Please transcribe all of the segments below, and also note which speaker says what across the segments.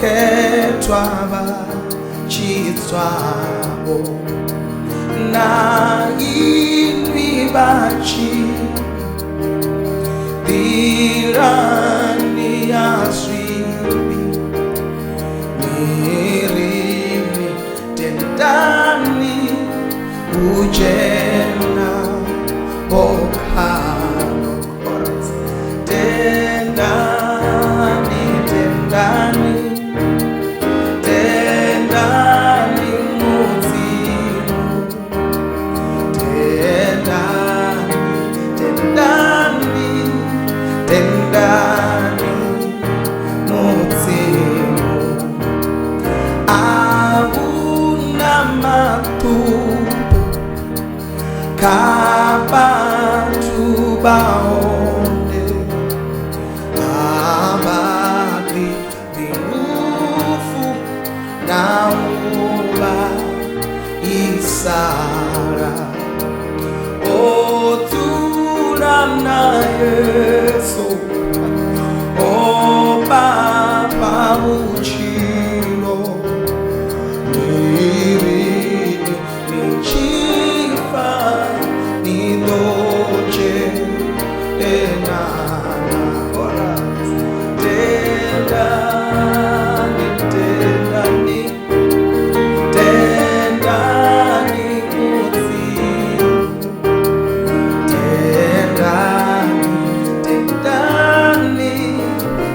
Speaker 1: ketwaba chitswabo na inwi bachi tirani aswibi mirini tendani ujena bokhano chorus tendani tendani tendani muzimu tendani tendani tendani muzimu abuna matubu kabantu baonde abadi birufu nauba isara oturana yesu o papa uchilo nirini nichifa nidoche enana oras tendani tendani tendani muzimu tendani tendani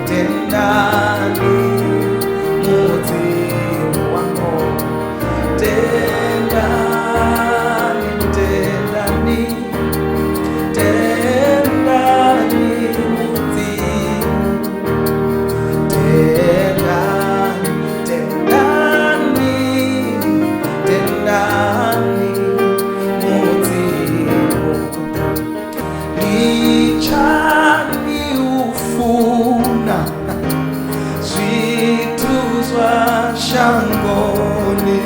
Speaker 1: tendani muzimu wako tendani tendani tendani muzimu tendani tendani tendani muzimu lichani ufuna zwituzwa shangoni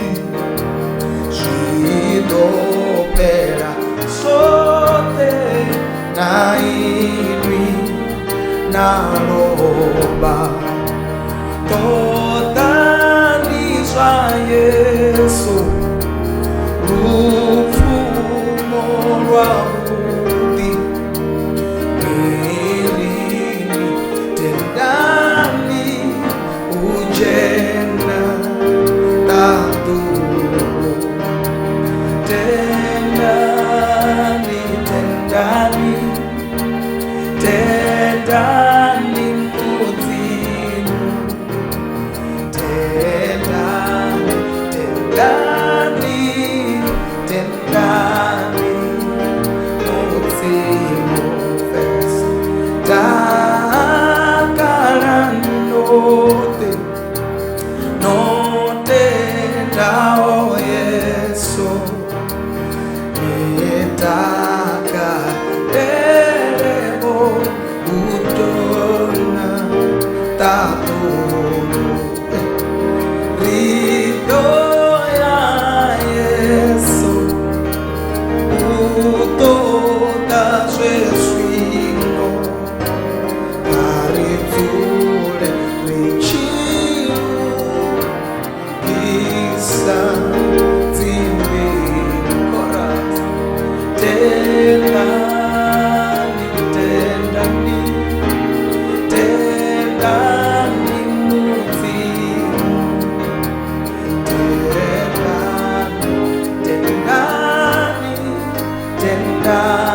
Speaker 1: zwidopera sote na inwi na roba todanizwa yesu rufumo rwa budi mirini tendani ujena tanduru tendani tendani tendani muzimu tendani tendani tendani muzimu fest takaranote note dao yeso etaka erebo utona tatolo rido ya yeso utoda sweswino arizule richiu isa zimbi koras tendani tendani tendani muzimu tendani tendani tendani